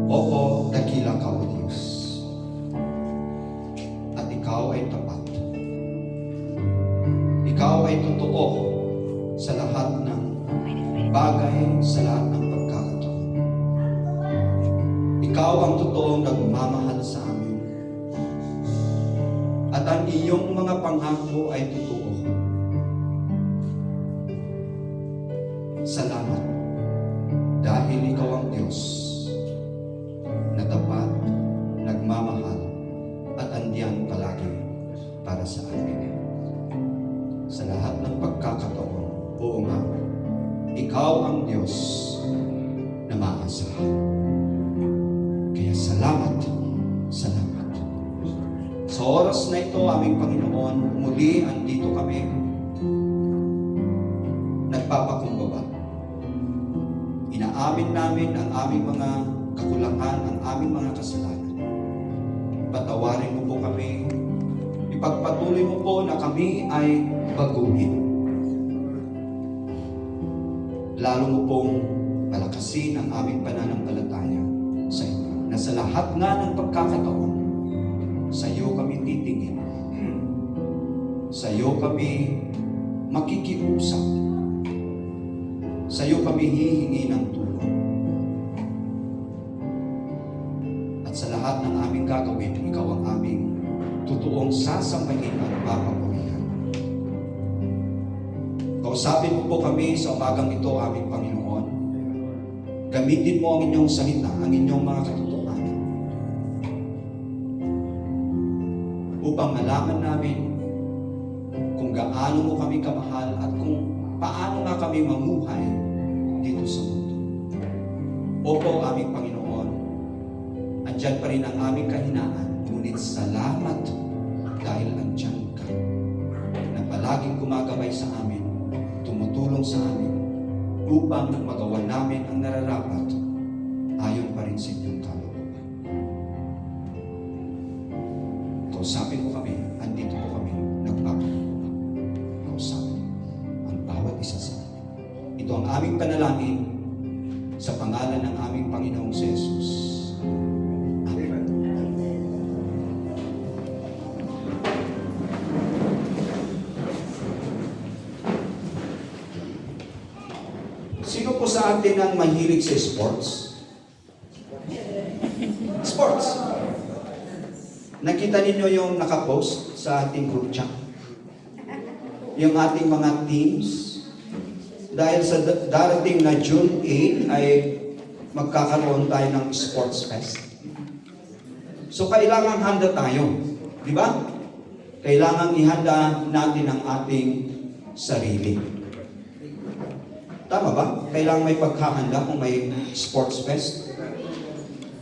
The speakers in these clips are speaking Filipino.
Oo, dakila ka, O Diyos. At Ikaw ay tapat. Ikaw ay totoo sa lahat ng bagay, sa lahat ng pagkakataon. Ikaw ang totoong nagmamahal sa amin. At ang iyong mga pangako ay totoo. Salamat dahil Ikaw ang Diyos na tapat, nagmamahal, at andiyan palagi para sa amin. Sa lahat ng pagkakataon, oo nga, Ikaw ang Diyos na maasahan. Kaya salamat, salamat. Sa oras na ito, aming Panginoon, muli andito kami, nagpapakumbaba. Inaamin namin ang aming mga kakulangan, ang aming mga kasalanan. Patawarin mo po kami. Ipagpatuloy mo po na kami ay baguhin. Lalo mo pong palakasin ang aming pananampalataya sa inyo. Na sa lahat nga ng pagkakataon, sa iyo kami titingin. Sa iyo kami makikiusap. Sa iyo kami hihingi ng tulong. At sa lahat ng aming gagawin, Ikaw ang aming totoong sasambahin at papapurihan. Kausapin mo po kami sa umagang ito, aming Panginoon. Gamitin mo ang inyong salita, ang inyong mga katotohanan, upang malaman namin kung gaano mo kami kamahal at kung paano nga kami mamuhay dito sa mundo. Opo, aming Panginoon, andyan pa rin ang aming kahinaan, ngunit salamat dahil andyan ka, na palaging gumagabay sa amin, tumutulong sa amin, upang magawa namin ang nararapat ayon pa rin sa inyong kalooban. Kausapin mo kami, andito po kami, nagpapakumbaba. Kausapin ang bawat isa sa amin. Ito ang aming panalangin sa pangalan ng aming Panginoong Jesus. Amen. Sino po sa atin ang mahilig sa sports? Sports. Nakita ninyo yung nakapost sa ating group chat? Yung ating mga teams. Dahil sa darating na June 8 ay magkakaroon tayo ng sports fest. So kailangan handa tayo. Di ba? Kailangan ihanda natin ang ating sarili. Tama ba? Kailangan may paghahanda kung may sports fest.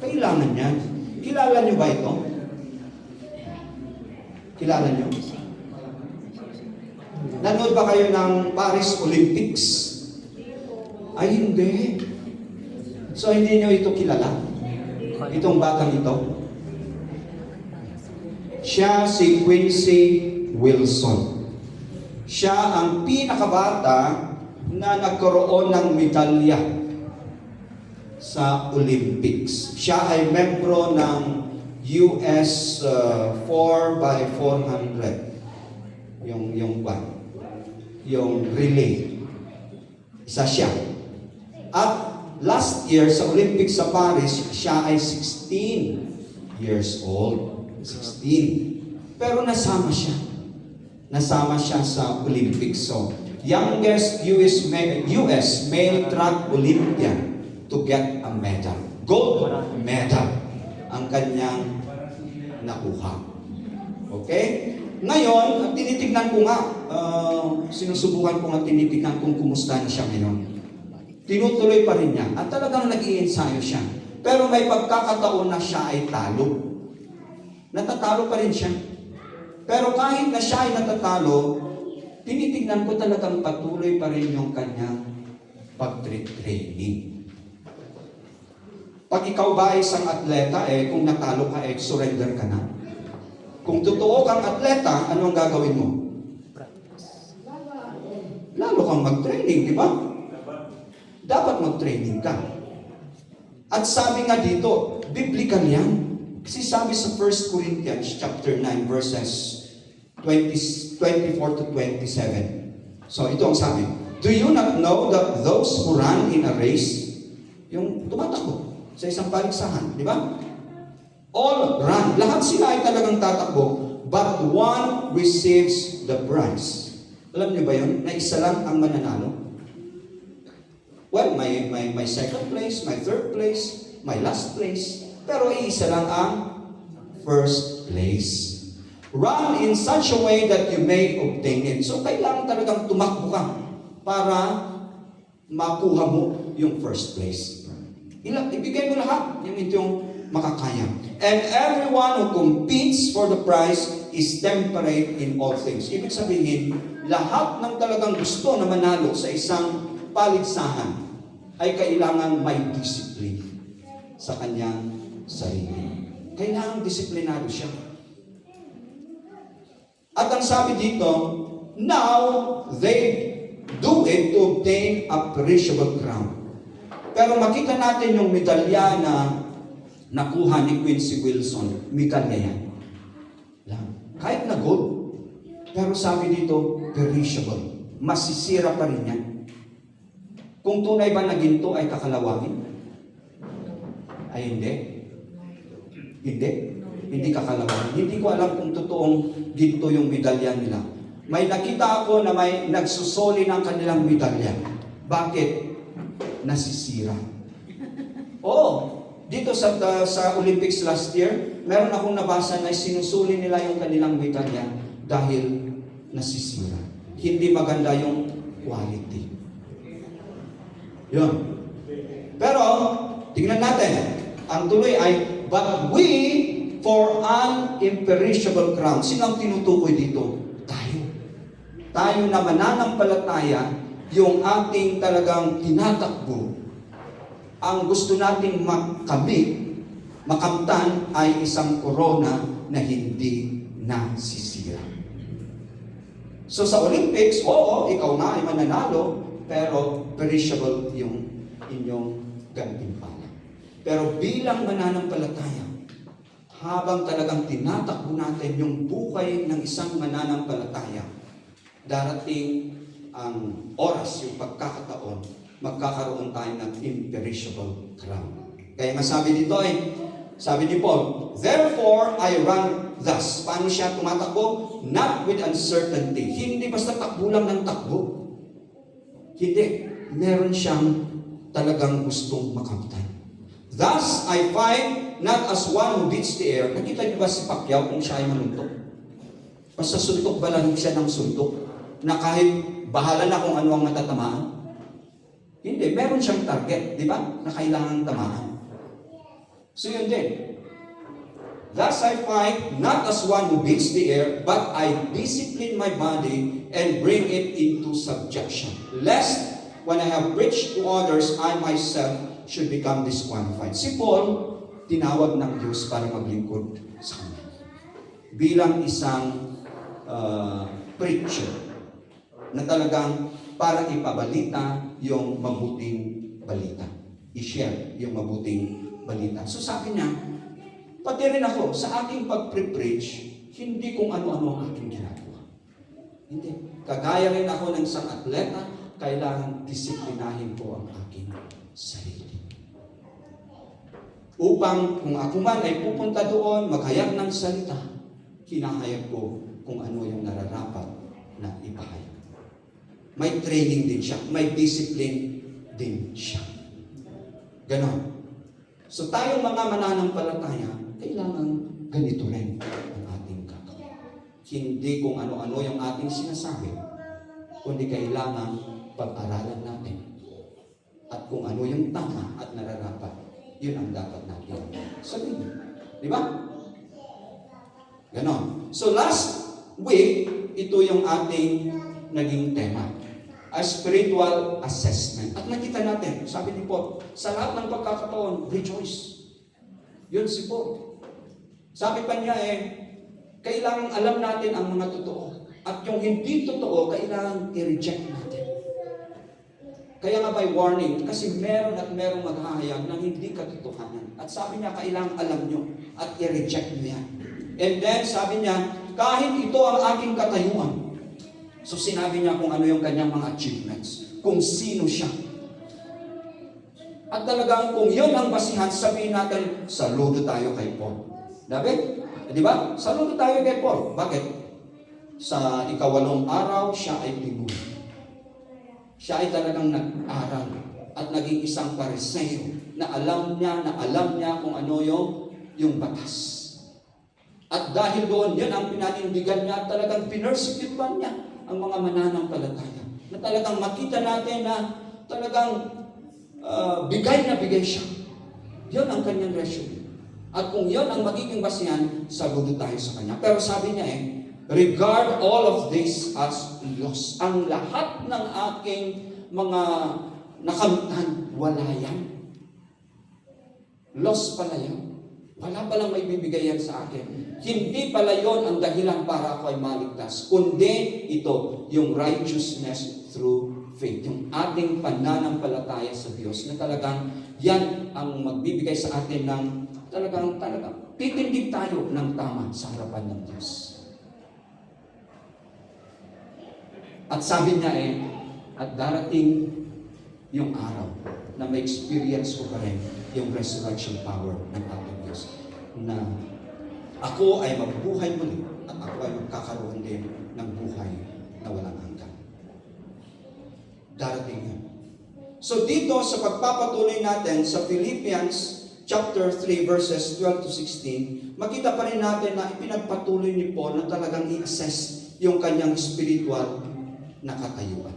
Kailangan yan. Kilala nyo ba ito? Kilala nyo? Nanood ba kayo ng Paris Olympics? Ay, hindi. So, hindi nyo ito kilala? Itong batang ito? Siya si Quincy Wilson. Siya ang pinakabata na nagkaroon ng medalya sa Olympics. Siya ay membro ng US 4x400. Yung relay. Isa siya. At last year sa Olympics sa Paris, siya ay 16 years old. 16. Pero nasama siya. Nasama siya sa Olympics. So, youngest US male track Olympian to get a medal. Gold medal ang kanyang nakuha. Okay? Ngayon, tinitignan ko nga, sinusubukan ko nga tinitignan kung kumusta na siya ngayon. Tinutuloy pa rin niya. At talagang nag-iensayo siya. Pero may pagkakataon na siya ay talo. Natatalo pa rin siya. Pero kahit na siya ay natatalo, tinitignan ko talagang patuloy pa rin yung kanyang pag-training. Pag ikaw ba ay isang atleta, kung natalo ka, surrender ka na. Kung totoo kang atleta, ano ang gagawin mo? Lalo kang mag-training, di ba? Dapat mag-training ka. At sabi nga dito, biblical yan. Kasi sabi sa 1 Corinthians chapter 9 verses 24 to 27. So ito ang sabi, do you not know that those who run in a race, yung tumatakbo sa isang paligsahan, di ba? All run. Lahat sila ay talagang tatakbo, but one receives the prize. Alam niyo ba yun? Na isa lang ang mananalo? Well, my second place, my third place, my last place. Pero iisa lang ang first place. Run in such a way that you may obtain it. So, kailangan talagang tumakbo ka para makuha mo yung first place. Ibigay mo lahat. Yung makakaya. And everyone who competes for the prize is temperate in all things. Ibig sabihin, lahat ng talagang gusto na manalo sa isang paligsahan ay kailangan may discipline sa kanyang sarili. Kailangan disiplinado siya. At ang sabi dito, now they do it to obtain a perishable crown. Pero makita natin yung medalya na nakuha ni Quincy Wilson, medalya yan. Kahit na gold. Pero sabi dito, perishable. Masisira pa rin yan. Kung tunay ba na ginto ay kakalawangin? Ay hindi. Hindi. Hindi kakalawangin. Hindi ko alam kung totoong ginto yung medalya nila. May nakita ako na may nagsusoli ng kanilang medalya. Bakit? Nasisira. Oo. Dito sa Olympics last year, meron akong nabasa na sinusuli nila yung kanilang medalya dahil nasisira. Hindi maganda yung quality. Yun. Pero, tingnan natin. Ang tuloy ay, but we for an imperishable crown. Sino ang tinutukoy dito? Tayo. Tayo na mananampalataya, yung ating talagang tinatakbo. Ang gusto nating makamit, makamtan ay isang corona na hindi nasisira. So sa Olympics, oo, ikaw nga ay mananalo, pero perishable yung inyong gantimpala. Pero bilang mananampalataya, habang talagang tinatakbo natin yung buhay ng isang mananampalataya, darating ang oras, yung pagkakataon, magkakaroon tayo ng imperishable crown. Kaya masabi dito ay, sabi ni Paul, therefore I run thus. Paano siya tumatakbo? Not with uncertainty. Hindi basta takbo lang ng takbo. Hindi. Meron siyang talagang gustong makamtan. Thus, I fight not as one who beats the air. Nakita niyo ba si Pacquiao kung siya ay manuntok? Basta suntok ba lang siya ng suntok? Na kahit bahala na kung ano ang matatamaan? Hindi. Meron siyang target, di ba? Na kailangang tamaan. So yun din. Thus I fight not as one who beats the air, but I discipline my body and bring it into subjection, lest when I have preached to others, I myself should become disqualified. Si Paul, tinawag ng Diyos para maglingkod sa Kanya. Bilang isang preacher na talagang para ipabalita yung mabuting balita. I-share yung mabuting balita. So sabi niya, pati rin ako, sa aking pag-preach, hindi kung ano-ano ang aking ginagawa. Hindi. Kagaya rin ako ng isang atleta, kailangan disiplinahin ko ang aking sarili. Upang kung ako man ay pupunta doon, maghayag ng salita, hinahayag ko kung ano yung nararapat na ipahayag. May training din siya, may discipline din siya. Ganon. So tayong mga mananampalataya, kailangan ganito rin ang ating gagawin. Hindi kung ano-ano yung ating sinasabi, kundi kailangan pag-aralan natin. At kung ano yung tama at nararapat, yun ang dapat natin sabihin. Di ba? Ganon. So last week, ito yung ating naging tema. A spiritual assessment. At nakita natin, sabi ni Paul, sa lahat ng pagkakataon, rejoice. Yun si Paul. Sabi pa niya kailangan alam natin ang mga totoo. At yung hindi totoo, kailangan i-reject natin. Kaya nga may warning, kasi meron at merong maghahayag na hindi katotohanan. At sabi niya, kailangang alam nyo at i-reject nyo yan. And then sabi niya, kahit ito ang aking katayuan. So sinabi niya kung ano yung kanyang mga achievements, kung sino siya. At talagang kung yun ang basihan, sabihin natin, saludo tayo kay Paul. Dabi? Di ba? Saludo tayo kay Paul. Bakit? Sa ika-8 araw, siya ay tinuli. Siya ay talagang nag-aral at naging isang Pariseo na alam niya kung ano yung batas. At dahil doon, yun ang pinanindigan niya at talagang pinersecute niya ang mga mananampalataya. Na talagang makita natin na talagang bigay na bigay siya. Yun ang kanyang resume. At kung yun ang magiging basihan, saludo tayo sa kanya. Pero sabi niya regard all of this as loss. Ang lahat ng aking mga nakamtan, wala yan. Loss pala yan. Wala palang may bibigay yan sa akin. Hindi pala yon ang dahilan para ako ay maligtas. Kundi ito, yung righteousness through faith. Yung ating pananampalataya sa Diyos na talagang yan ang magbibigay sa atin ng talagang titindig tayo ng tama sa harapan ng Diyos. At sabi niya at darating yung araw na may experience ko pa rin yung resurrection power ng ating Diyos. Na ako ay mabubuhay muli at ako ay magkakaroon din ng buhay na walang hanggan. Darating yan. So dito sa pagpapatuloy natin sa Philippians chapter 3 verses 12 to 16, makita pa rin natin na ipinagpatuloy ni Paul na talagang i-assess yung kanyang spiritual na katayuan.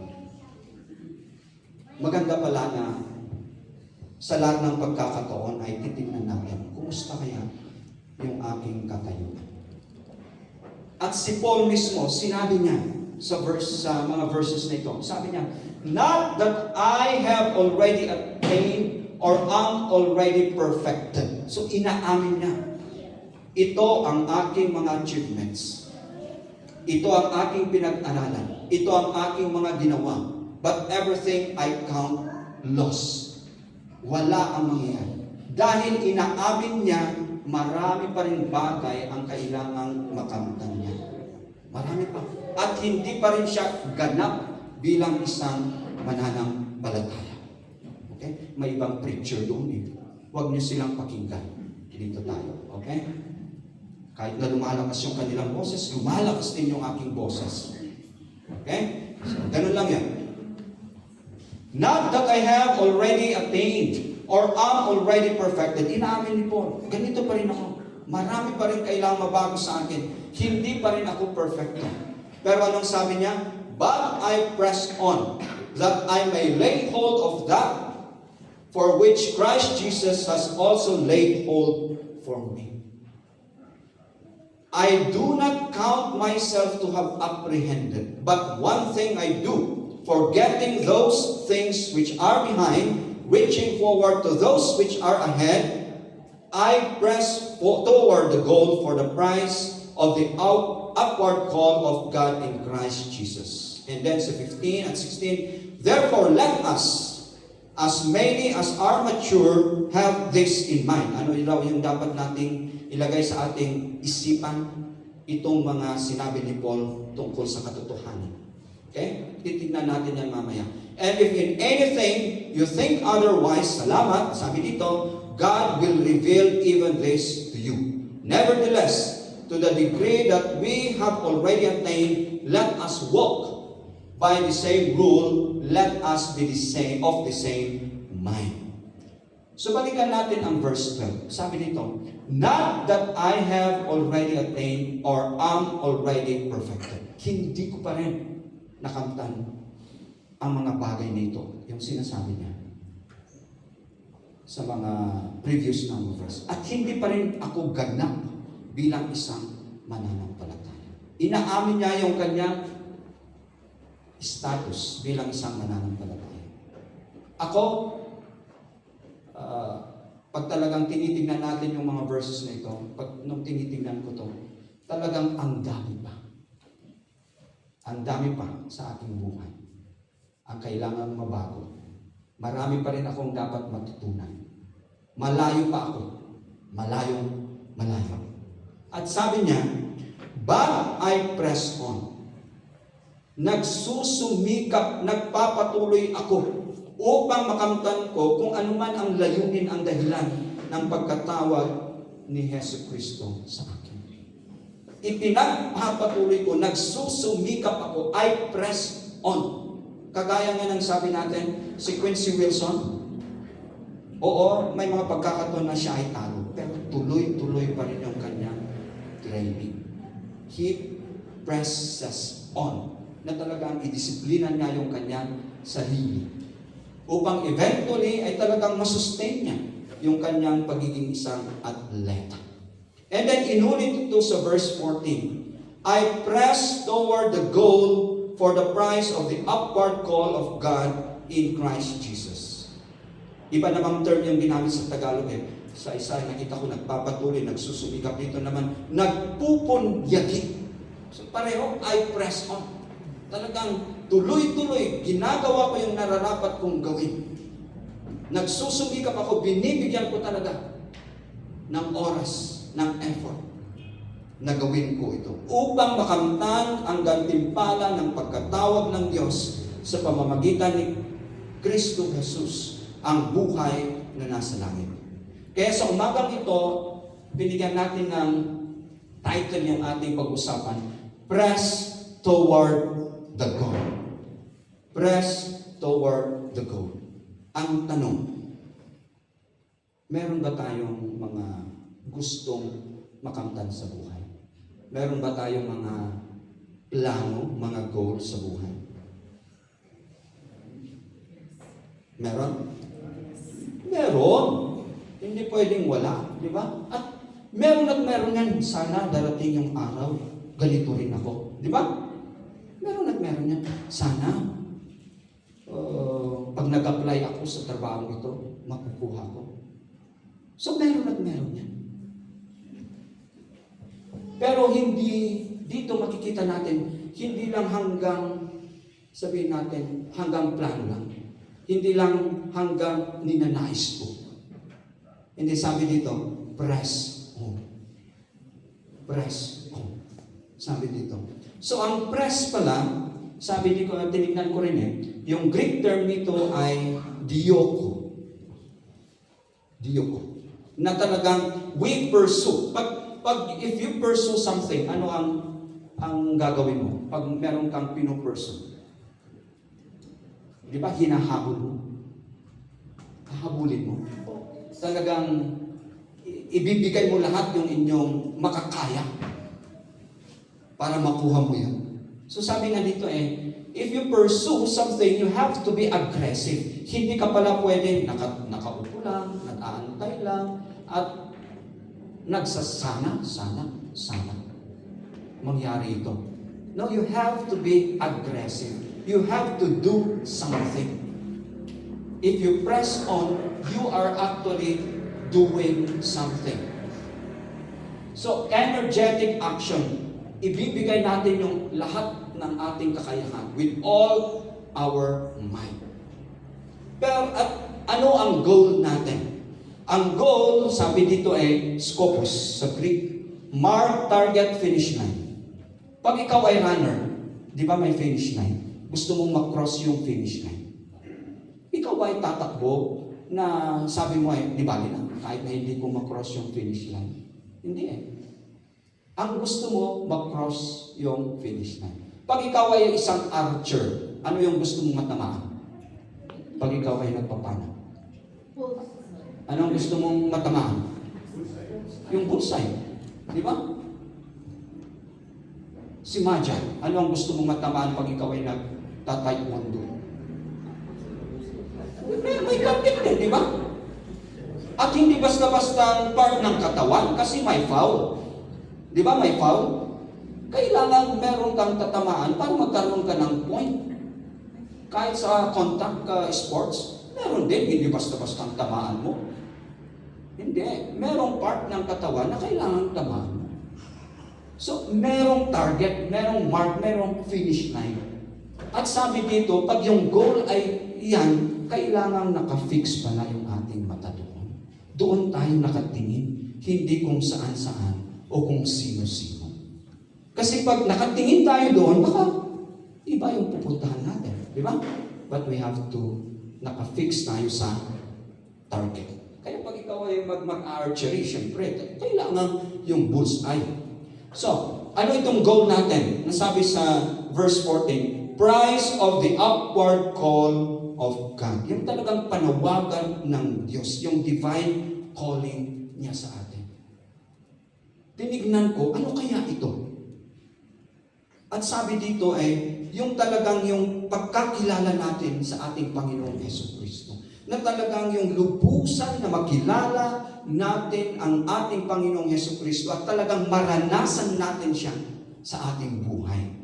Maganda pala na sa lahat ng pagkakataon ay titignan natin, kumusta kaya yung aking katayuan? At si Paul mismo, sinabi niya sa mga verses na ito, sabi niya, not that I have already attained or am already perfected. So inaamin niya, ito ang aking mga achievements. Ito ang aking pinag-aralan. Ito ang aking mga ginawa. But everything I count loss. Wala ang mangyayari. Dahil inaamin niya, marami pa rin bagay ang kailangang makamtan niya. Marami pa. At hindi pa rin siya ganap bilang isang mananampalataya. Okay? May ibang preacher doon Huwag niyo silang pakinggan. Dito tayo. Okay? Kahit na lumalakas yung kanilang boses, lumalakas din yung aking boses. Okay? So, ganun lang yan. Not that I have already attained or am already perfected. Inaamin ni Paul, ganito pa rin ako. Marami pa rin kailangang mabago sa akin. Hindi pa rin ako perfecto. Pero anong sabi niya? But I press on, that I may lay hold of that for which Christ Jesus has also laid hold for me. I do not count myself to have apprehended, but one thing I do, forgetting those things which are behind, reaching forward to those which are ahead, I press toward the goal for the prize of the upward call of God in Christ Jesus. And then sa 15 and 16, therefore let us, as many as are mature, have this in mind. Ano daw yung dapat nating ilagay sa ating isipan? Itong mga sinabi ni Paul tungkol sa katotohanan. Okay? Titignan natin yan mamaya. And if in anything you think otherwise, salamat, sabi dito, God will reveal even this to you. Nevertheless, to the degree that we have already attained, let us walk by the same rule, let us be of the same mind. So balikan natin ang verse 12. Sabi dito, not that I have already attained or am already perfected. Hindi ko pa rin nakamtan ang mga bagay nito, yung sinasabi niya sa mga previous na verse. At hindi pa rin ako ganap bilang isang mananampalataya. Inaamin niya yung kanyang status bilang isang mananampalataya. Ako, pag talagang tinitingnan natin yung mga verses na ito, nung tinitingnan ko to, talagang ang dami pa. Ang dami pa sa aking buhay. Ang kailangan mabago Marami pa rin akong dapat matutunan. Malayo pa ako. Malayo. At sabi niya, but I press on. Nagsusumikap, nagpapatuloy ako upang makamtan ko kung anuman ang layunin, ang dahilan ng pagkatawag ni Hesus Kristo sa akin. Ipinagpapatuloy ko, nagsusumikap ako, I press on. Kagaya nga ng sabi natin, si Quincy Wilson, oo, may mga pagkakataon na siya ay talo, pero tuloy-tuloy pa rin yung kanyang training. He presses on, na talagang idisiplina niya yung kanyang sarili, upang eventually ay talagang masustain niya yung kanyang pagiging isang atleta. And then inulit ito sa verse 14, I press toward the goal for the prize of the upward call of God in Christ Jesus. Iba namang term yung ginamit sa Tagalog eh. Sa isa, nakita ko nagpapatuloy, nagsusumikap, dito naman, nagpupunyagi. So pareho, I press on. Talagang tuloy-tuloy, ginagawa ko yung nararapat kong gawin. Nagsusumikap ako, binibigyan ko talaga ng oras, ng effort na gawin ko ito upang makamtan ang gantimpala ng pagkatawag ng Diyos sa pamamagitan ni Kristo Jesus, ang buhay na nasa langit. Kaya sa umagang ito, binigyan natin ng title yung ating pag-usapan, Press Toward the Goal. Press Toward the Goal. Ang tanong, meron ba tayong mga gustong makamtan sa buhay? Meron ba tayong mga plano, mga goals sa buhay? Meron? Meron. Hindi pwedeng wala, di ba? At meron yan. Sana darating yung araw, ganito rin ako. Di ba? Meron yan. Sana, pag nag-apply ako sa trabaho ito, makukuha ko. So meron yan. Pero hindi, dito makikita natin, hindi lang hanggang, sabihin natin, hanggang plano lang. Hindi lang hanggang ninanais ko. Hindi, sabi dito, press on. Press on. Sabi dito. So, ang press pala, sabi dito, tinignan ko rin yung Greek term nito ay dioko. Dioko. Na talagang we pursue. If you pursue something, ano ang gagawin mo? Pag meron kang pinupursue. Di ba? Hinahabol mo. Hahabulin mo. Talagang ibibigay mo lahat yung inyong makakaya para makuha mo yan. So sabi nga dito if you pursue something, you have to be aggressive. Hindi ka pala pwede nakaupo lang, nag-aantay lang, at nagsasana, sana mangyari ito. No, you have to be aggressive. You have to do something. If you press on, you are actually doing something. So, energetic action. Ibibigay natin yung lahat ng ating kakayahan with all our might. Pero ano ang goal natin? Ang goal, sabi dito scopus sa Greek. Mark, target, finish line. Pag ikaw ay runner, di ba may finish line? Gusto mong makross yung finish line. Ikaw ba ay tatakbo na sabi mo di bali na, kahit na hindi ko makross yung finish line? Hindi Ang gusto mo, makross yung finish line. Pag ikaw ay isang archer, ano yung gusto mong matamaan? Pag ikaw ay nagpapana. Anong gusto mong matamaan? Yung bullseye. Di ba? Si Maja, ano ang gusto mong matamaan pag ikaw ay nagta-taekwondo? May target din, di ba? At hindi basta-basta part ng katawan kasi may foul. Di ba may foul? Kailangan meron kang tatamaan para magkaroon ka ng point. Kahit sa contact sports, meron din, hindi basta-basta ang tamaan mo. Hindi. Merong part ng katawan na kailangan tamaan mo. So, merong target, merong mark, merong finish line. At sabi dito, pag yung goal ay yan, kailangang nakafix pala yung ating mata doon. Doon tayo nakatingin, hindi kung saan-saan o kung sino-sino. Kasi pag nakatingin tayo doon, baka iba yung pupuntahan natin. Di ba? But we have to nakafix tayo sa target. Kaya pag ikaw ay mag-archery, syempre, kailangan yung bullseye. So, ano itong goal natin? Nasabi sa verse 14, price of the upward call of God. Yung talagang panawagan ng Diyos, yung divine calling niya sa atin. Tinignan ko, ano kaya ito? At sabi dito ay, yung talagang yung pagkakilala natin sa ating Panginoong Jesucristo. Na talagang yung lubusan na makilala natin ang ating Panginoong Jesucristo at talagang maranasan natin siya sa ating buhay.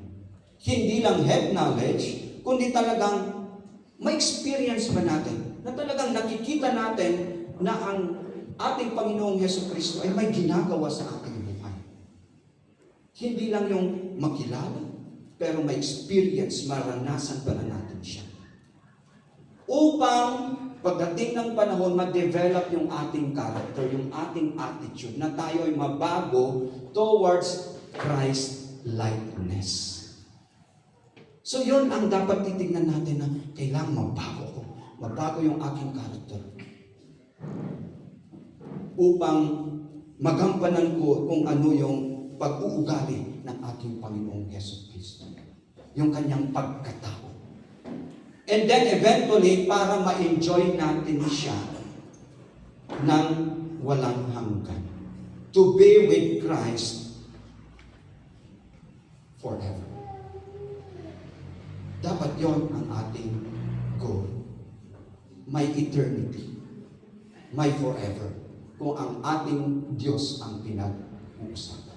Hindi lang head knowledge, kundi talagang ma-experience ba natin, na talagang nakikita natin na ang ating Panginoong Jesucristo ay may ginagawa sa ating buhay. Hindi lang yung makilala, pero ma-experience, maranasan pa na natin siya. Upang pagdating ng panahon, ma-develop yung ating character, yung ating attitude, na tayo ay mabago towards Christ-likeness. So yun ang dapat titignan natin na kailangan mabago ko. Mabago yung aking character. Upang magampanan ko kung ano yung pag-uugali ng ating Panginoong Jesucristo. Yung kanyang pagkatao. And then eventually, para ma-enjoy natin siya ng walang hanggan. To be with Christ forever. Dapat yon ang ating goal. May eternity. May forever. Kung ang ating Diyos ang pinag-uusapan.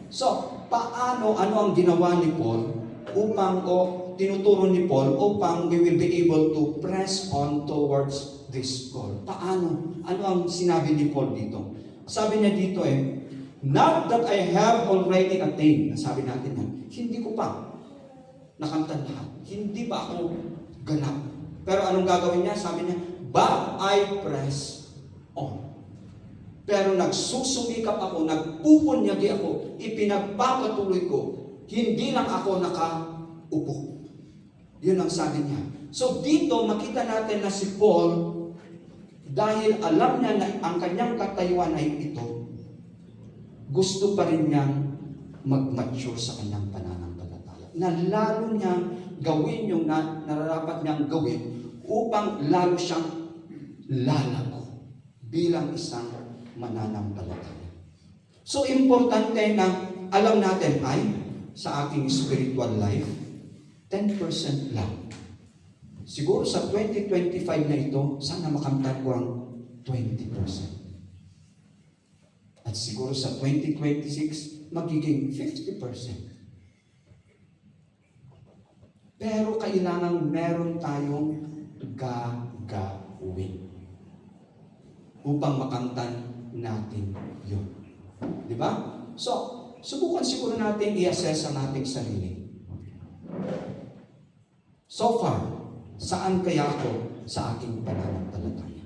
So, ano ang ginawa ni Paul tinuturo ni Paul upang we will be able to press on towards this goal? Paano? Ano ang sinabi ni Paul dito? Sabi niya dito not that I have already attained. Sabi natin hindi ko pa nakamtan lahat. Hindi pa ako ganap. Pero anong gagawin niya? Sabi niya, but I press on. Pero nagsusumikap ako, nagpupunyagi ako, ipinagpapatuloy ko, hindi lang ako nakaupo. Yun ang sabi niya. So dito, makita natin na si Paul, dahil alam niya na ang kanyang katayuan ay ito, gusto pa rin niyang mag-mature sa kanyang pananampalataya. Na lalo niyang gawin yung nararapat niyang gawin upang lalo siyang lalago bilang isang mananampalataya. So, importante na alam natin ay sa aking spiritual life, 10% lang. Siguro sa 2025 na ito, sana makamtan ko ang 20%. At siguro sa 2026, magiging 50%. Pero kailangan meron tayong gagawin upang makamtan natin yun. Di ba? So, subukan siguro natin i-assess ang ating sarili. So far, saan kaya ako sa aking pananampalataya?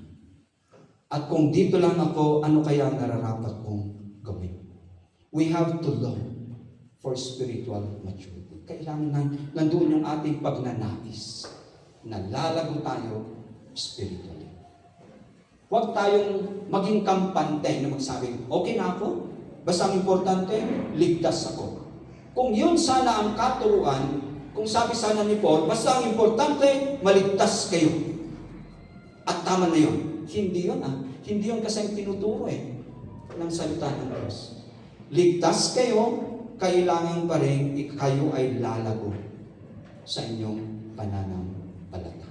At kung dito lang ako, ano kaya ang nararapat kong gawin? We have to learn for spiritual maturity. Kailangan nandoon yung ating pagnanais na lalago tayo spiritually. Huwag tayong maging kampante na magsabing, okay na ako, basta ang importante, ligtas ako. Kung yun sana ang katuruan, kung sabi sana ni Paul, basta ang importante, maligtas kayo. At tama na yun. Hindi yun Hindi yun kasi ang tinuturo ng salita ng Diyos. Ligtas kayo, kailangan pa rin kayo ay lalago sa inyong pananampalataya.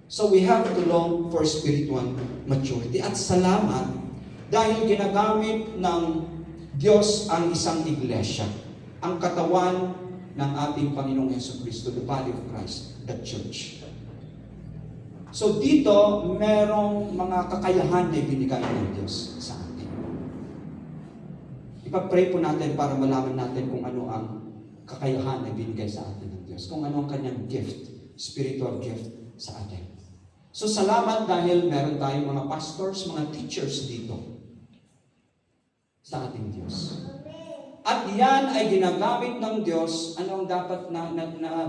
So we have to long for spiritual maturity. At salamat dahil ginagamit ng Diyos ang isang iglesia, ang katawan ng ating Panginoong Jesucristo, the body of Christ, the church. So dito, merong mga kakayahan na ibinigay ng Diyos sa atin. Ipag-pray po natin para malaman natin kung ano ang kakayahan na ibinigay sa atin ng Diyos, kung ano ang kanyang gift spiritual gift sa atin. So salamat dahil meron tayong mga pastors, mga teachers dito sa ating Diyos. At yan ay ginagamit ng Diyos. Ano ang dapat na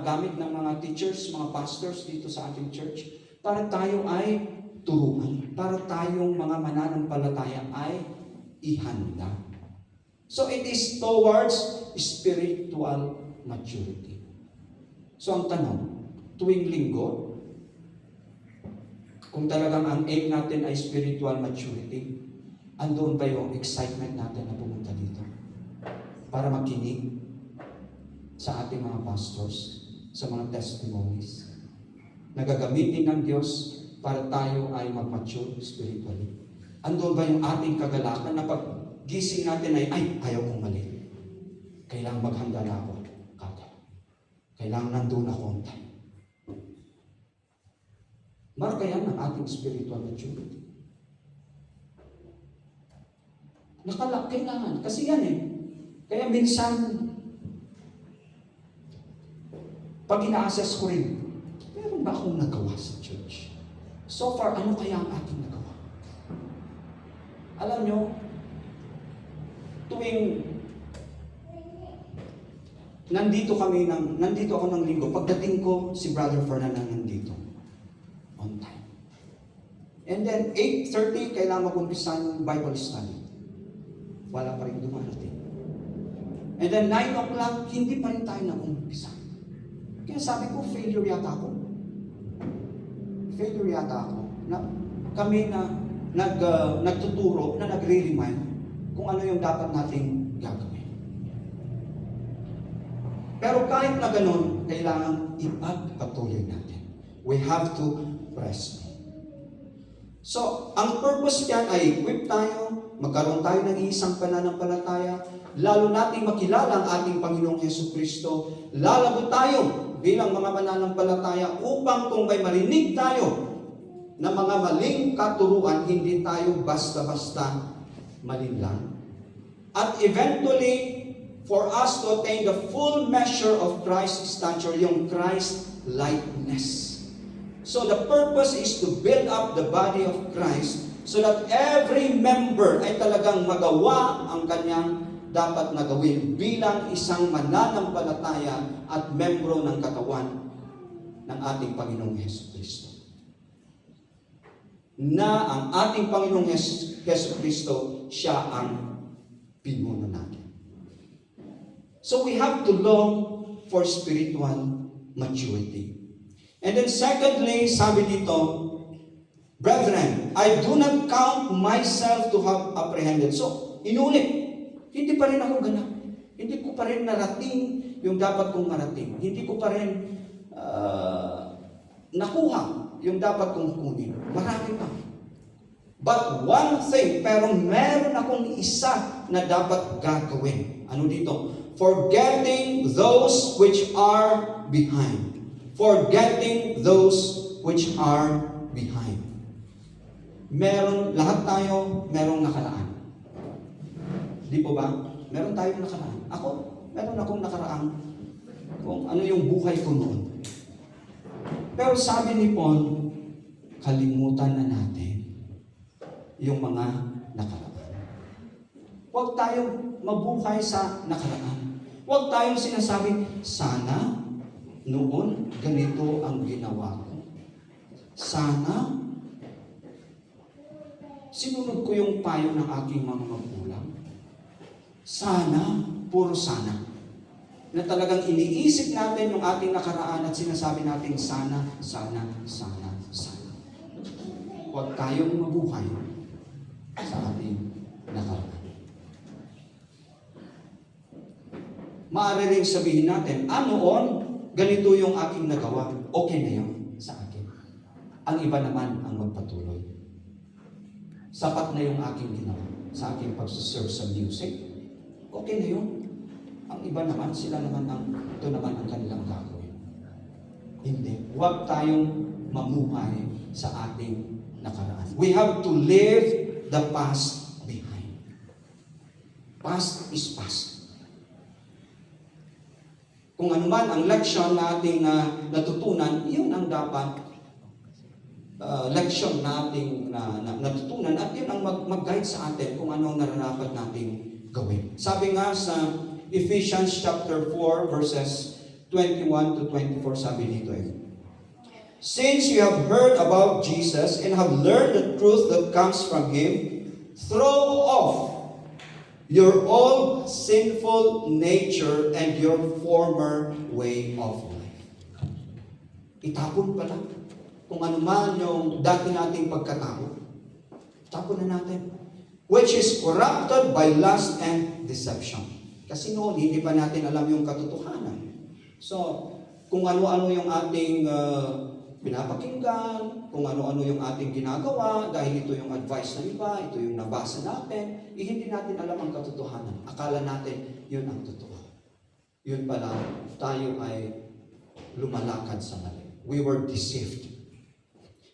gamit ng mga teachers, mga pastors dito sa ating church? Para tayo ay turuan. Para tayong mga mananampalataya ay ihanda. So it is towards spiritual maturity. So ang tanong, tuwing linggo, kung talagang ang aim natin ay spiritual maturity, andoon ba yung excitement natin na pumunta dito? Para makinig sa ating mga pastors, sa mga testimonies. Nagagamitin ng Diyos para tayo ay mag-mature spiritually. Andoon ba yung ating kagalakan na pag gising natin ay ayaw kong mali. Kailangan maghanda na ako. Kailangan nandun ako on time. Marka yan ng ating spiritual maturity. Kailangan. Kasi yan eh. Kaya minsan, pag ina-assess ko rin, meron ba akong nagawa sa church? So far, ano kaya ang aking nagawa? Alam nyo, tuwing nandito ako ng linggo, pagdating ko, si Brother Fernando nandito. On time. And then, 8:30, kailangan mag-umpisa yung Bible study. Wala pa rin dumarating. And then 9 o'clock, hindi pa rin tayo nag-umpisa. Kaya sabi ko, failure yata ako. Na kami na nagtuturo, na nagre-remind kung ano yung dapat nating gagawin. Pero kahit na ganun, kailangan ipagpatuloy natin. We have to press on. So, ang purpose niyan ay equip tayo, magkaroon tayo ng isang pananampalataya, lalo nating makilala ang ating Panginoong Jesucristo, lalago tayo bilang mga mananampalataya upang kung may marinig tayo na mga maling katuruan, hindi tayo basta-basta malinlang. At eventually, for us to attain the full measure of Christ's stature, yung Christ likeness. So the purpose is to build up the body of Christ so that every member ay talagang magawa ang kanyang dapat na gawin bilang isang mananampalataya at membro ng katawan ng ating Panginoong Jesucristo. Na ang ating Panginoong Jesucristo, siya ang pinuno natin. So we have to long for spiritual maturity. And then secondly, sabi dito, brethren, I do not count myself to have apprehended. So, inulit, hindi pa rin ako ganap. Hindi ko pa rin narating yung dapat kong marating. Hindi ko pa rin nakuha yung dapat kong kunin. Marami pa. But one thing, pero meron akong isa na dapat gagawin. Ano dito? Forgetting those which are behind. Forgetting those which are behind. Lahat tayo, merong nakaraan. Di po ba? Meron tayong nakaraan. Ako, meron akong nakaraan kung ano yung buhay ko noon. Pero sabi ni Paul, kalimutan na natin yung mga nakaraan. Huwag tayong mabuhay sa nakaraan. Huwag tayong sinasabi, sana noon ganito ang ginawa ko. Sana sinunod ko yung payo ng aking mga magulang. Sana, puro sana. Na talagang iniisip natin yung ating nakaraan at sinasabi natin sana, sana, sana, sana. Huwag tayong mabuhay sa ating nakaraan. Maaari rin sabihin natin, noon, ganito yung aking nagawa, okay na yun sa akin. Ang iba naman ang magpatuloy. Sapat na yung aking ginawa sa aking pagsuserve sa music. Okay na yun. Ang iba naman, ito naman ang kanilang gagawin. Hindi. Huwag tayong mamuhay sa ating nakaraan. We have to leave the past behind. Past is past. Kung ano man ang leksyon na ating natutunan, yun ang dapat leksyon na ating natutunan at yun ang mag-guide sa atin kung ano ang nararapat nating gawin. Sabi nga sa Ephesians chapter 4 verses 21 to 24, sabi dito Since you have heard about Jesus and have learned the truth that comes from Him, throw off your old sinful nature and your former way of life. Itapon pala kung ano man yung dati nating pagkatao. Itapon na natin. Which is corrupted by lust and deception. Kasi noon, hindi pa natin alam yung katotohanan. So, kung ano-ano yung ating pinapakinggan, kung ano-ano yung ating ginagawa, dahil ito yung advice ng iba, ito yung nabasa natin, hindi natin alam ang katotohanan. Akala natin, yun ang totoo. Yun pala, tayo ay lumalakad sa mali. We were deceived.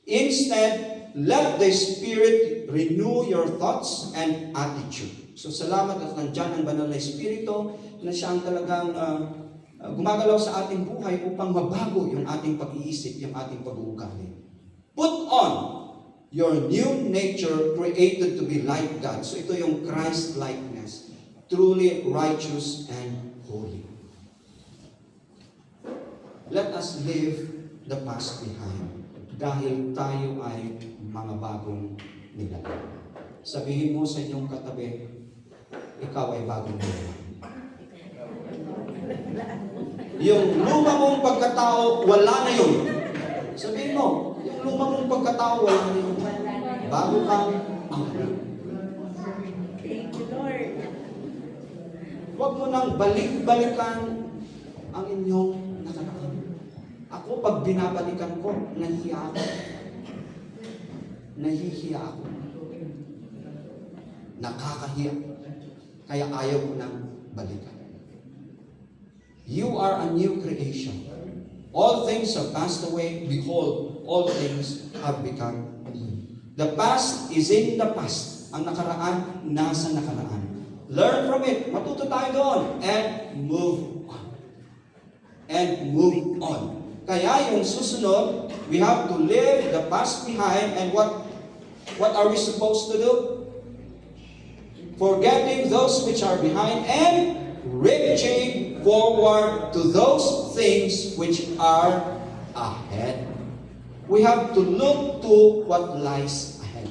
Instead, let the Spirit renew your thoughts and attitude. So, salamat at nandyan ang banal na Espiritu na siya ang talagang gumagalaw sa ating buhay upang mabago yung ating pag-iisip, yung ating pag-uugali. Put on your new nature created to be like God. So ito yung Christ-likeness, truly righteous and holy. Let us leave the past behind dahil tayo ay mga bagong nilalang. Sabihin mo sa inyong katabi, ikaw ay bagong nilalang. Yung luma mong pagkatao, wala na yun. Sabihin mo, yung luma mong pagkatao, wala na yun. Bago kang angkla. Thank you, Lord. Huwag mo nang balik-balikan ang inyong nakaraan. Ako, pag binabalikan ko, nahihiya ako. Nahihiya ako. Nakakahiya. Kaya ayaw ko nang balikan. You are a new creation. All things have passed away. Behold, all things have become new. The past is in the past. Ang nakaraan, nasa nakaraan. Learn from it. Matuto tayo doon. And move on. And move on. Kaya yung susunod, we have to leave the past behind. And what are we supposed to do? Forgetting those which are behind and reaching forward to those things which are ahead. We have to look to what lies ahead.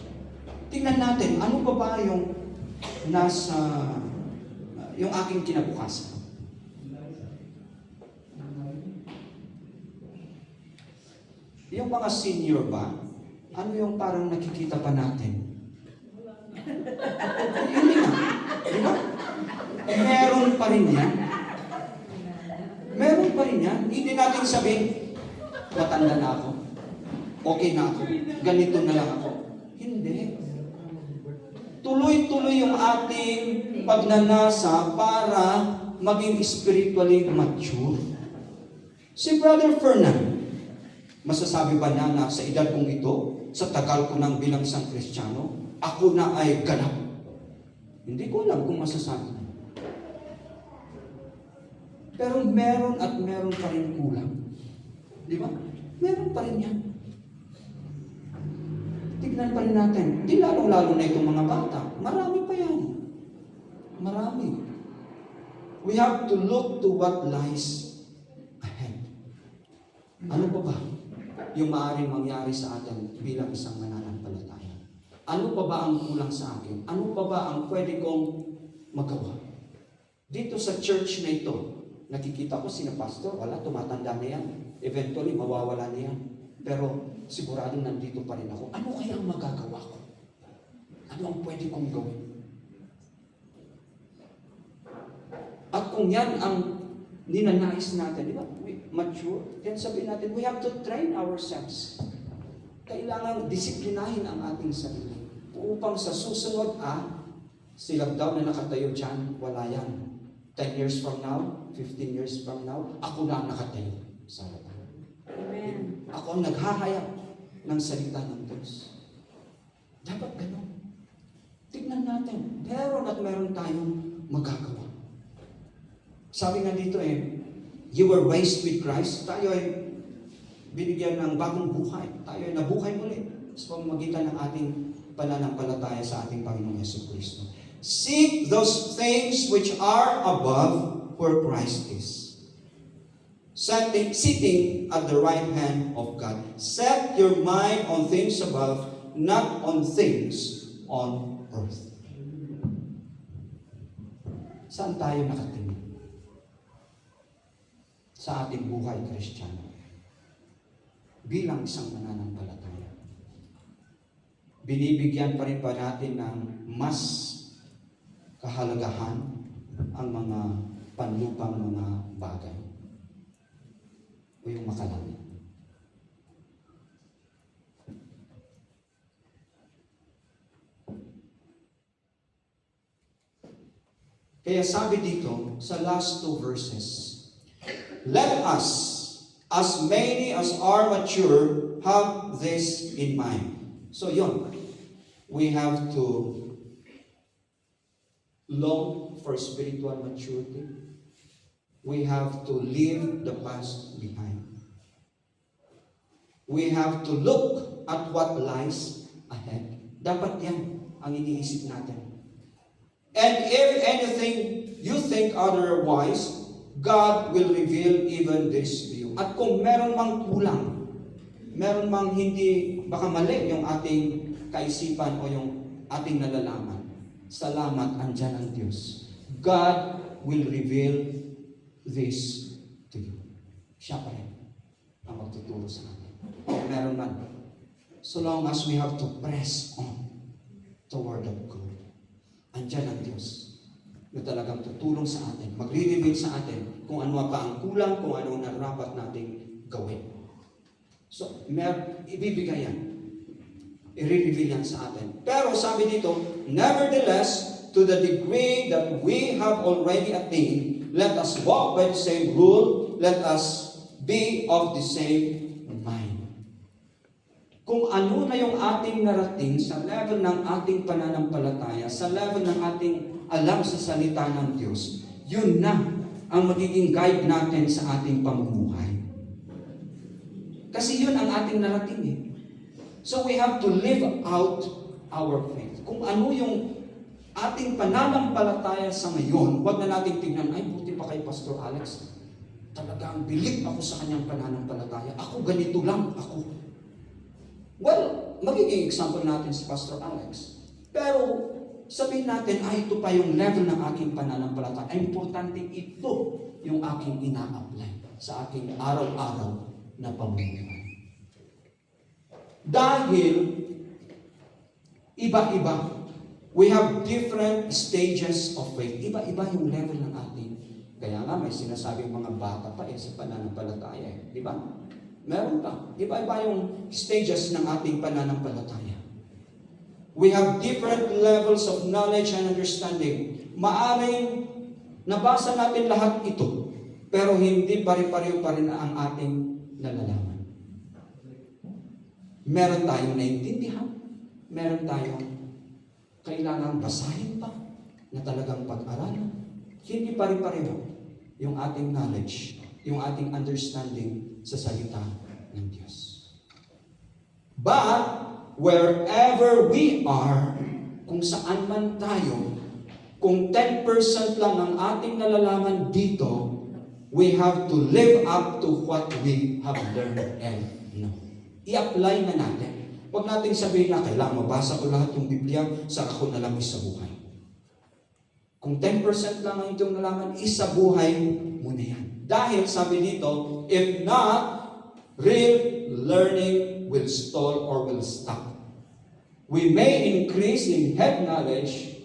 Tingnan natin, ano pa ba yung yung aking kinabukasan? Yung mga senior ba, ano yung parang nakikita pa natin? Hindi nga. Di ba? Meron pa rin yan. Meron pa rin yan. Hindi natin sabihin, matanda na ako. Okay na ako. Ganito na lang ako. Hindi. Tuloy-tuloy yung ating pagnanasa para maging spiritually mature. Si Brother Fernand, masasabi ba niya na sa edad kong ito, sa tagal ko ng bilang isang Kristiyano, ako na ay ganap? Hindi ko alam kung masasabi niya. Pero meron at meron pa rin kulang. Di ba? Meron pa rin yan. Tignan pa rin natin. Di lalong-lalo na itong mga bata. Marami pa yan. Marami. We have to look to what lies ahead. Ano pa ba yung maaaring mangyari sa atin bilang isang mananampalataya? Ano pa ba ang kulang sa akin? Ano pa ba ang pwede kong magawa? Dito sa church na ito, nakikita ko sina pastor, wala, tumatanda na yan. Eventually, mawawala na yan. Pero sigurado nandito pa rin ako. Ano kaya ang magagawa ko? Ano ang pwede kong gawin? At kung yan ang ninanais natin, di ba? Mature. Then sabihin natin, we have to train ourselves. Kailangan disiplinahin ang ating sarili. Upang sa susunod, sila daw na nakatayo dyan, wala yan. 10 years from now, 15 years from now, ako na ang nakatayo sa harapan. Amen. Ako ang naghahayag ng salita ng Diyos. Dapat ganun. Tignan natin. Meron at meron tayong magagawa. Sabi nga dito You were raised with Christ. Tayo ay binigyan ng bagong buhay. Tayo ay nabuhay muli sa pamamagitan ng ating pananampalataya sa ating Panginoong Jesucristo. Seek those things which are above where Christ is. Sitting at the right hand of God. Set your mind on things above, not on things on earth. Saan tayo nakatingin? Sa ating buhay Kristiyano. Bilang isang mananampalataya. Binibigyan pa rin pa natin ng mas kahalagahan ang mga panlupang mga bagay. O yung makalangit. Kaya sabi dito sa last two verses, let us, as many as are mature, have this in mind. So yun, we have to long for spiritual maturity. We have to leave the past behind. We have to look at what lies ahead. Dapat yan ang iniisip natin. And if anything you think otherwise, God will reveal even this to you. At kung meron mang kulang, meron mang hindi, baka mali yung ating kaisipan o yung ating nalalaman, salamat, andyan ang Diyos. God will reveal this to you. Siya pa rin ang magtuturo sa atin. Kung meron man. So long as we have to press on the Word of God. Andyan ang Diyos na talagang tutulong sa atin, magre-reveal sa atin kung ano pa ang kulang, kung ano na dapat nating gawin. So, ibibigay yan. I-reveal yan sa atin. Pero sabi dito, nevertheless, to the degree that we have already attained, let us walk by the same rule, let us be of the same mind. Kung ano na yung ating narating sa level ng ating pananampalataya, sa level ng ating alam sa salita ng Diyos, yun na ang magiging guide natin sa ating pamumuhay. Kasi yun ang ating narating eh. So we have to live out our faith. Kung ano yung ating pananampalataya sa ngayon, huwag na nating tingnan, ay buti pa kay Pastor Alex. Talagang bilib ako sa kanyang pananampalataya. Ako ganito lang ako. Well, magiging example natin si Pastor Alex. Pero sabihin natin, ay ito pa yung level ng aking pananampalataya. Ay importante ito yung aking ina-apply sa aking araw-araw na pamumuhay. Dahil iba-iba, we have different stages of faith. Iba-iba yung level ng ating. Kaya nga may sinasabing mga bata pa sa pananampalataya. Di ba? Meron pa. Iba-iba yung stages ng ating pananampalataya. We have different levels of knowledge and understanding. Maaring nabasa natin lahat ito, pero hindi pare-pareho pa rin ang ating nalalaman. Meron tayong naintindihan. Meron tayong kailangang basahin pa na talagang pag-aralan. Hindi pare-pareho yung ating knowledge, yung ating understanding sa salita ng Diyos. But, wherever we are, kung saan man tayo, kung 10% lang ang ating nalalaman dito, we have to live up to what we have learned and know. I-apply na natin. Huwag natin sabihin na kailangan mabasa ko lahat yung Biblia, saka ko na lang sa buhay. Kung 10% lang ang itong nalaman, isa buhay mo na yan. Dahil sabi dito, if not, real learning will stall or will stop. We may increase in head knowledge,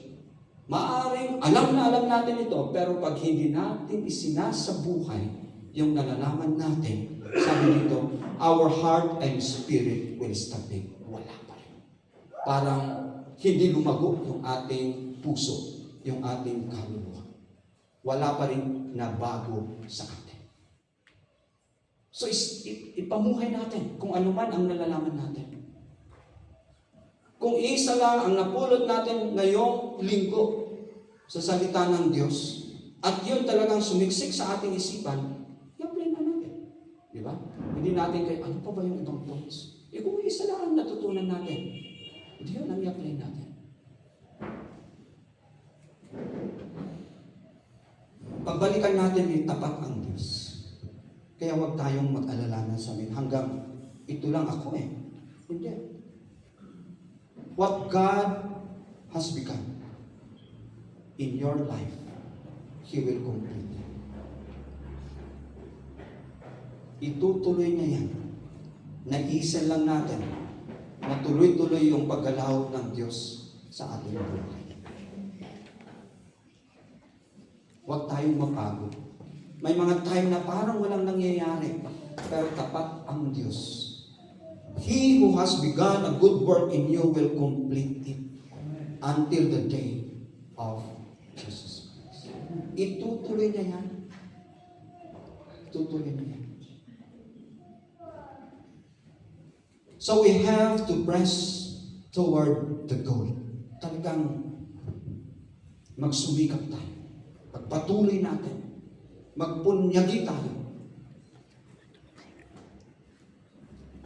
maaring alam na alam natin ito, pero pag hindi natin isinasabuhay yung nalalaman natin, sabi dito, our heart and spirit will stop it. Wala pa rin. Parang hindi lumago yung ating puso, yung ating kaluluwa. Wala pa rin na bago sa atin. So, ipamuhay natin kung ano man ang nalalaman natin. Kung isa lang ang napulot natin ngayong linggo sa salita ng Diyos, at yun talagang sumiksik sa ating isipan, Di ba? Hindi natin kayo, ano pa ba yung ibang thoughts? Kung isa lang ang natutunan natin, hindi yun ang i-apply natin. Pagbalikan natin yung tapat ang Diyos. Kaya huwag tayong mag-alala na sa amin hanggang ito lang ako eh. Hindi. What God has begun in your life, He will complete it. Itutuloy niya yan. Naisan lang natin na tuloy-tuloy yung paggalaw ng Diyos sa ating buhay. Huwag tayong mapagod. May mga time na parang walang nangyayari, pero tapat ang Diyos. He who has begun a good work in you will complete it until the day of Jesus Christ. Itutuloy niya yan. Itutuloy niya yan. So we have to press toward the goal. Talagang magsumikap tayo. Pagpatuloy natin. Magpunyagi tayo.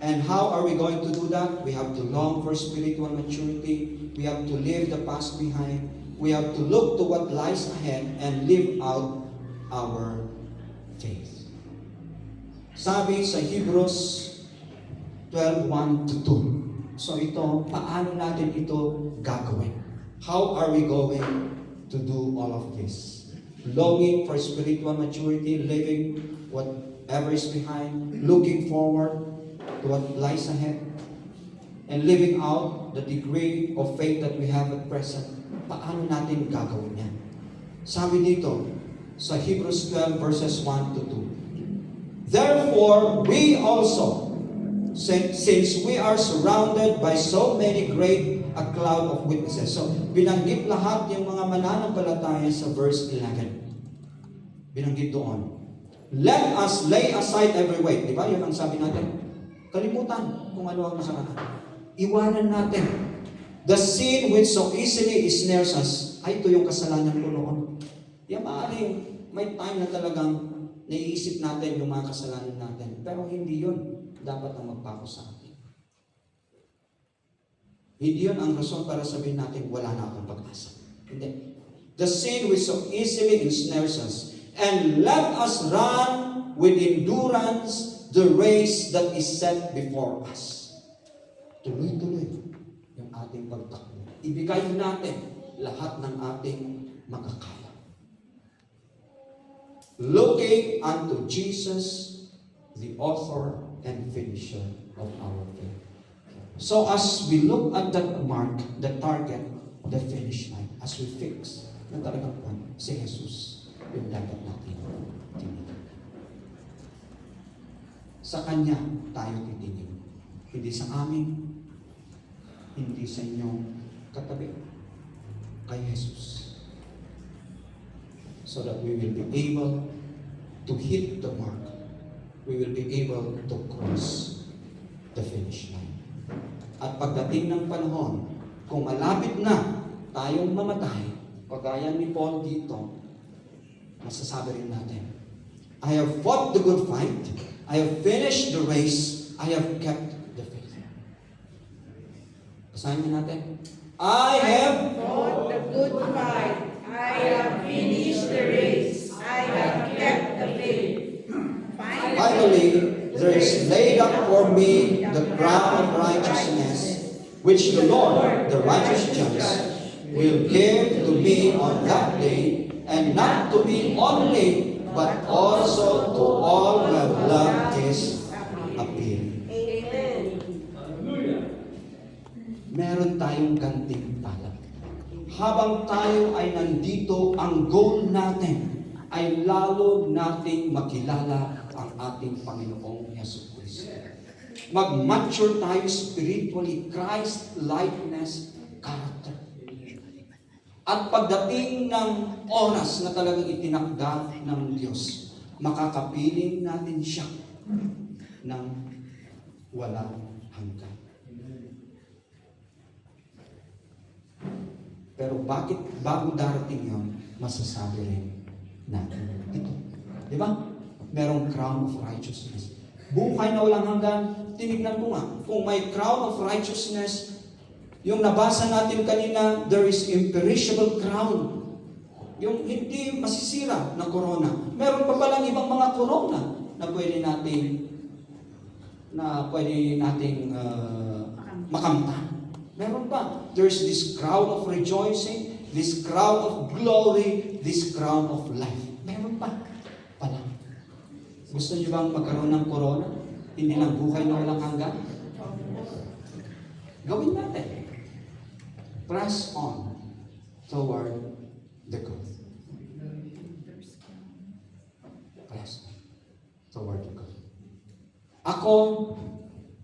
And how are we going to do that? We have to long for spiritual maturity. We have to leave the past behind. We have to look to what lies ahead and live out our faith. Sabi sa Hebrews 12:1-2. So ito, paano natin ito gagawin? How are we going to do all of this? Longing for spiritual maturity, living whatever is behind, looking forward to what lies ahead, and living out the degree of faith that we have at present. Paano natin gagawin yan? Sabi dito sa Hebrews 12:1-2. Therefore, we also, since we are surrounded by so many great a cloud of witnesses. So, binanggit lahat yung mga mananampalataya sa verse 11. Binanggit doon. Let us lay aside every weight. Di ba? Yun ang sabi natin. Kalimutan kung ano ang nakaraan. Iwanan natin. The sin which so easily ensnares us. Ay, ito yung kasalanan ko noon. Yan maaaring may time na talagang naiisip natin yung mga kasalanan natin. Pero hindi yun dapat ang magpako sa atin. Hindi yun ang rason para sabihin natin, wala na akong pag-asa. Hindi. The sin which so easily ensnares us. And let us run with endurance the race that is set before us. Tuloy-tuloy yung ating pagtakbo. Ibigay natin lahat ng ating makakaya. Looking unto Jesus, the author and finisher of our faith. So as we look at that mark, the target, the finish line, as we fix na talagang point, si Jesus, yung dapat natin tinitin. Sa Kanya tayo titingin. Hindi sa amin, hindi sa inyong katabi. Kay Jesus. So that we will be able to hit the mark. We will be able to cross the finish line. At pagdating ng panahon, kung malapit na tayong mamatay, kagaya ni Paul dito, masasabi rin natin, I have fought the good fight, I have finished the race, I have kept the faith. Basahin natin. I have fought the good fight. I have finished the race. I have kept the faith. finally, there is laid up for me the crown of righteousness, which the Lord, the righteous judge, will give to me on that day, and not to me only, but also to all who have loved His appeal. Amen. Meron tayong gantimpala. Habang tayo ay nandito, ang goal natin ay lalo nating makilala ang ating Panginoong Jesucristo. Mag-mature tayo spiritually, Christ-likeness character. At pagdating ng oras na talagang itinakda ng Diyos, makakapiling natin siya ng walang hanggan. Pero bakit bago darating yun, masasabi rin natin ito. Di ba? Merong crown of righteousness. Buhay na walang hanggan. Tinignan ko nga, kung may crown of righteousness, yung nabasa natin kanina, there is imperishable crown. Yung hindi masisira na corona. Meron pa palang ibang mga corona na pwede nating makamtan. Meron pa. There's this crown of rejoicing, this crown of glory, this crown of life. Meron pa. Pala. Gusto niyo bang magkaroon ng corona? Hindi lang buhay na walang hanggan? Gawin natin. Press on toward the goal. Press on toward the goal. Ako,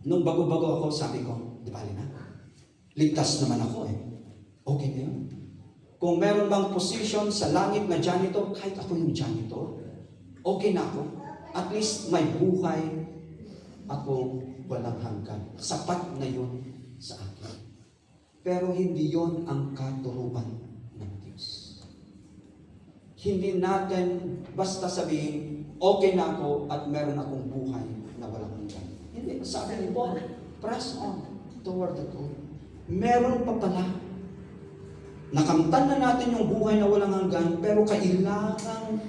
nung bago-bago ako, sabi ko, di bali na. Ligtas naman ako eh. Okay na yun. Kung meron bang position sa langit na janitor, kahit ako yung janitor, okay na ako. At least may buhay ako walang hanggan. Sapat na yun sa akin. Pero hindi yon ang katuruan ng Diyos. Hindi natin basta sabihin, okay na ako at meron akong buhay na walang hanggan. Hindi. Sabi ni Paul, press on toward the goal. Meron pa pala. Nakamtan na natin yung buhay na walang hanggan, pero kailangan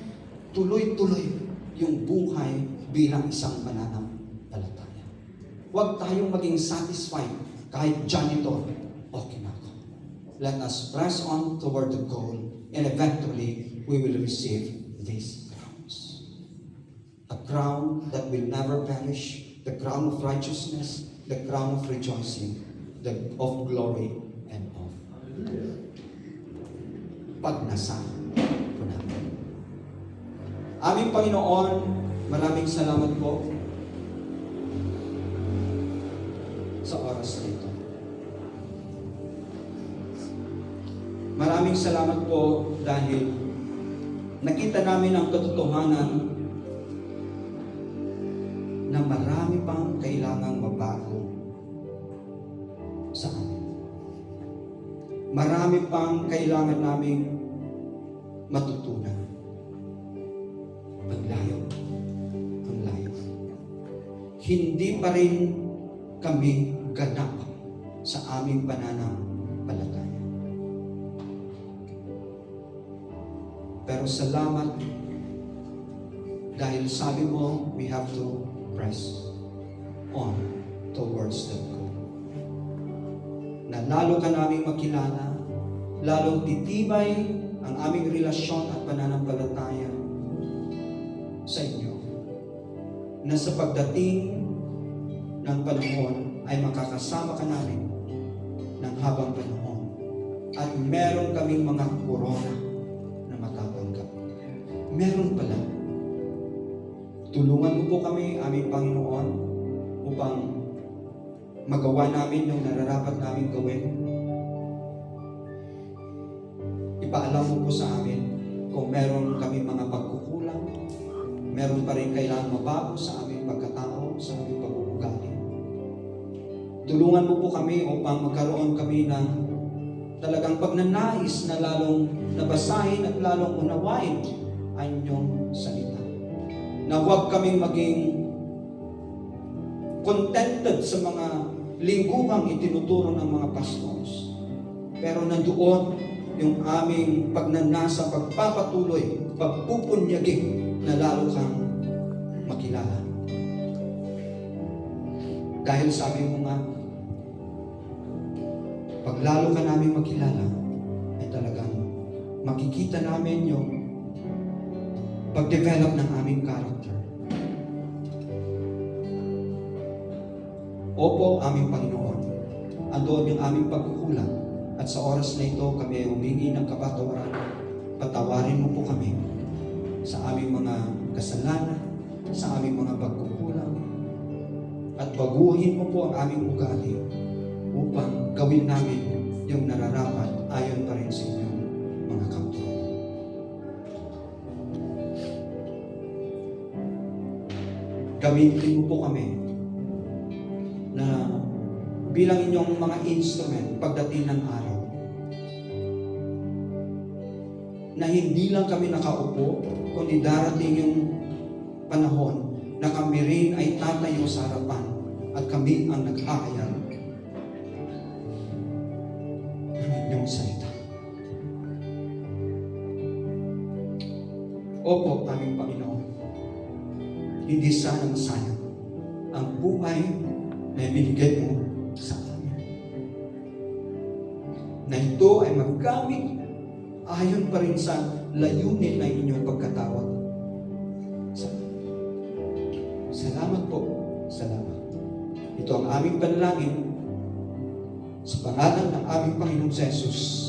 tuloy-tuloy yung buhay bilang isang mananampalataya. Huwag tayong maging satisfied kahit janitor. Okay na ako. Let us press on toward the goal and eventually we will receive these crowns. A crown that will never perish, the crown of righteousness, the crown of rejoicing, of glory and of pagnasa po namin. Aming Panginoon, maraming salamat po sa oras na ito. Maraming salamat po dahil nakita namin ang katotohanan na marami pang kailangang mabago sa amin. Marami pang kailangan naming matutunan. Ang layo. Ang layo. Hindi pa rin kami ganap sa aming pananampalataya. Pero salamat dahil sabi mo, we have to press on towards that goal. Na lalo ka namin makilala, lalong titibay ang aming relasyon at pananampalataya sa inyo. Na sa pagdating ng panahon ay makakasama ka namin ng habang panahon. At meron kaming mga korona na matatanggap. Meron pala. Tulungan mo po kami, aming Panginoon, upang magawa namin yung nararapat namin gawin. Ipaalam mo po sa amin kung meron kami mga pagkukulang, meron pa rin kailangan mabago sa aming pagkatao, sa aming pag-uugali. Tulungan mo po kami upang magkaroon kami ng talagang pagnanais na lalong nabasahin at lalong unawain ang inyong salita. Na huwag kaming maging contented sa mga lingguhang itinuturo ng mga pastors. Pero nandoon yung aming pagnanasa, pagpapatuloy, pagpupunyagin na lalo kang makilala. Dahil sabi mo nga, pag lalo ka namin makilala, ay talagang makikita namin yung pag-develop ng aming character. Opo, aming Panginoon, andoon yung aming pagkukulang at sa oras na ito kami ay humingi ng kapatawaran. Patawarin mo po kami sa aming mga kasalanan, sa aming mga pagkukulang, at baguhin mo po ang aming ugali upang gawin namin yung nararapat ayon pa rin sa inyong mga kapwa. Gamitin mo po kami na bilang inyong mga instrument pagdating ng araw. Na hindi lang kami nakaupo, kundi darating yung panahon na kami rin ay tatayo sa harapan at kami ang naghahayag ng inyong salita. Opo, aming Panginoon, hindi sana masayang ang buhay na ibinigay mo sa amin. Na ito ay maggamit ayon pa rin sa layunin ng inyong pagkatawag. Salamat po. Salamat. Ito ang aming panalangin sa pangalan ng aming Panginoong Jesus.